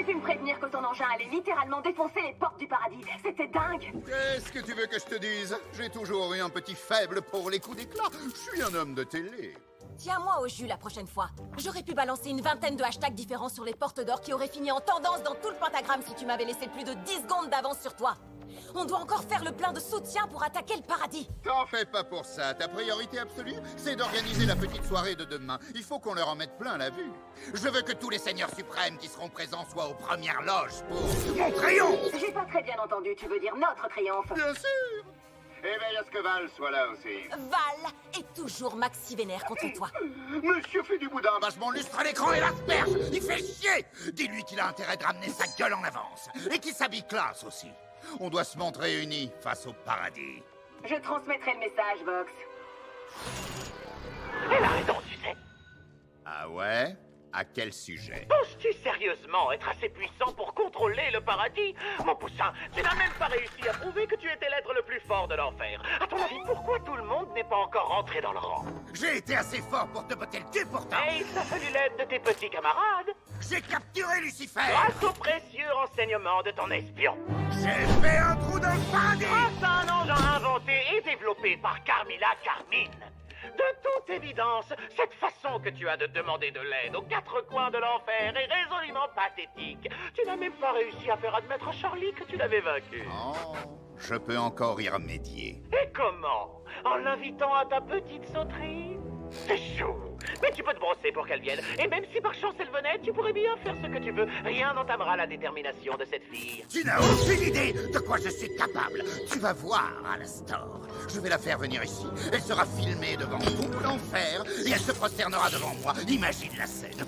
pu me prévenir que ton engin allait littéralement défoncer les portes du paradis. C'était dingue. Qu'est-ce que tu veux que je te dise? J'ai toujours eu un petit faible pour les coups d'éclat. Je suis un homme de télé. Tiens-moi au jus la prochaine fois. J'aurais pu balancer une vingtaine de hashtags différents sur les portes d'or qui auraient fini en tendance dans tout le pentagramme si tu m'avais laissé plus de 10 secondes d'avance sur toi. On doit encore faire le plein de soutien pour attaquer le paradis. T'en fais pas pour ça. Ta priorité absolue, c'est d'organiser la petite soirée de demain. Il faut qu'on leur en mette plein la vue. Je veux que tous les seigneurs suprêmes qui seront présents soient aux premières loges pour mon triomphe. J'ai pas très bien entendu, tu veux dire notre triomphe. Bien sûr. Et veille à ce que Val soit là aussi. Val est toujours maxi vénère contre toi. Monsieur fait du boudin. Vachement lustre l'écran et l'asperge. Il fait chier. Dis-lui qu'il a intérêt de ramener sa gueule en avance. Et qu'il s'habille classe aussi. On doit se montrer unis face au paradis. Je transmettrai le message, Vox. Elle a raison, tu sais. Ah ouais? À quel sujet? Penses-tu sérieusement être assez puissant pour contrôler le paradis? Mon poussin, tu n'as même pas réussi à prouver que tu étais l'être le plus fort de l'enfer. À ton avis, pourquoi tout le monde n'est pas encore rentré dans le rang? J'ai été assez fort pour te botter le cul pourtant. Et il t'a fallu l'aide de tes petits camarades, J'ai capturé Lucifer. grâce aux précieux renseignements de ton espion. J'ai fait un trou dans le paradis. Grâce à un engin inventé et développé par Carmilla Carmine. De toute évidence, cette façon que tu as de demander de l'aide aux quatre coins de l'enfer est résolument pathétique. Tu n'as même pas réussi à faire admettre à Charlie que tu l'avais vaincu. Oh, je peux encore y remédier. Et comment? En l'invitant à ta petite sauterie? C'est chou. Mais tu peux te brosser pour qu'elle vienne. Et même si par chance elle venait, tu pourrais bien faire ce que tu veux. Rien n'entamera la détermination de cette fille. Tu n'as aucune idée de quoi je suis capable. Tu vas voir, Alastor. Je vais la faire venir ici. Elle sera filmée devant tout l'enfer et elle se prosternera devant moi. Imagine la scène.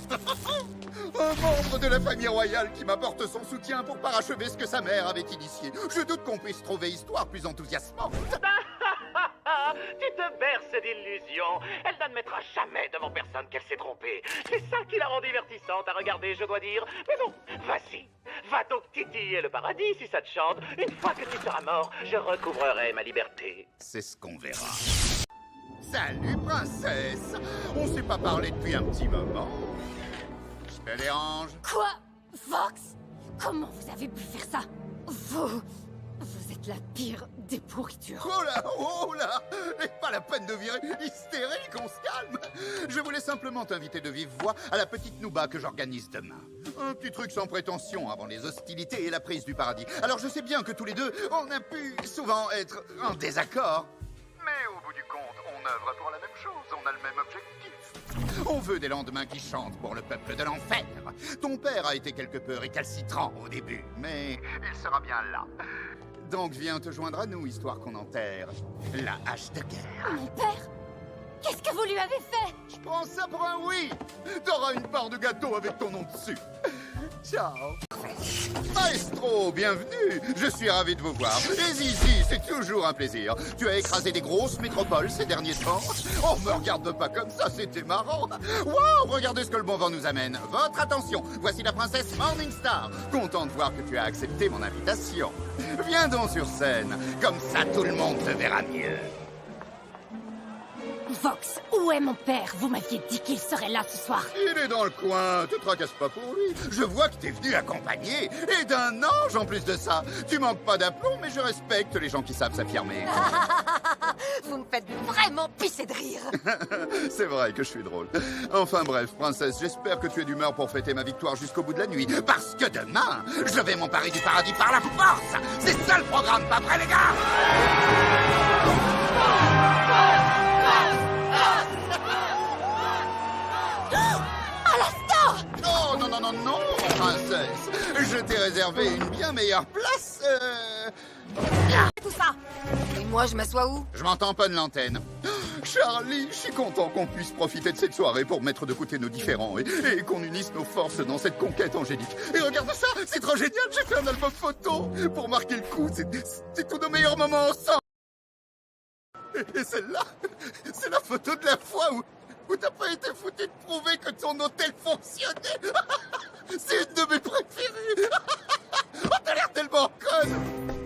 Un membre de la famille royale qui m'apporte son soutien pour parachever ce que sa mère avait initié. Je doute qu'on puisse trouver histoire plus enthousiasmante. Tu te berces d'illusions. Elle n'admettra jamais devant personne qu'elle s'est trompée. C'est ça qui la rend divertissante à regarder, je dois dire. Mais bon, vas-y. Va donc titiller le paradis si ça te chante. Une fois que tu seras mort, je recouvrerai ma liberté. C'est ce qu'on verra. Salut, princesse. On s'est pas parlé depuis un petit moment. Je te dérange? Quoi? Vox? Comment vous avez pu faire ça? Vous êtes la pire des pourritures. Oh là, n'est pas la peine de virer hystérique, on se calme. Je voulais simplement t'inviter de vive voix à la petite nouba que j'organise demain. Un petit truc sans prétention avant les hostilités et la prise du paradis. Alors je sais bien que tous les deux, on a pu souvent être en désaccord. Mais au bout du compte, on œuvre pour la même chose. On a le même objectif. On veut des lendemains qui chantent pour le peuple de l'enfer. Ton père a été quelque peu récalcitrant au début, mais Il sera bien là. donc viens te joindre à nous, histoire qu'on enterre la hache de guerre. Mon père? Qu'est-ce que vous lui avez fait? Je prends ça pour un oui. T'auras une part de gâteau avec ton nom dessus. Ciao. Maestro, bienvenue. Je suis ravi de vous voir. Et Zizi, c'est toujours un plaisir. Tu as écrasé des grosses métropoles ces derniers temps. Oh, me regarde pas comme ça, c'était marrant. Wow, regardez ce que le bon vent nous amène. Votre attention, voici la princesse Morningstar. Content de voir que tu as accepté mon invitation. Viens donc sur scène. Comme ça, tout le monde te verra mieux. Vox, où est mon père? Vous m'aviez dit qu'il serait là ce soir. Il est dans le coin, te tracasse pas pour lui. Je vois que t'es venu accompagné, et d'un ange en plus de ça. Tu manques pas d'aplomb, mais je respecte les gens qui savent s'affirmer. Vous me faites vraiment pisser de rire. C'est vrai que je suis drôle. Enfin bref, princesse, j'espère que tu es d'humeur pour fêter ma victoire jusqu'au bout de la nuit. Parce que demain, je vais m'emparer du paradis par la force. C'est ça le programme, pas vrai les gars? Oh non, non, non, non, princesse. Je t'ai réservé une bien meilleure place. Tout ça. Et moi, je m'assois où? Je m'entends pas de l'antenne. Charlie, je suis content qu'on puisse profiter de cette soirée pour mettre de côté nos différends et qu'on unisse nos forces dans cette conquête angélique. Et regarde ça, c'est trop génial, j'ai fait un album photo pour marquer le coup. C'est tous nos meilleurs moments ensemble. Et celle-là, c'est la photo de la fois où t'as pas été foutu de prouver que ton hôtel fonctionnait. C'est une de mes préférées. Oh, t'as l'air tellement conne.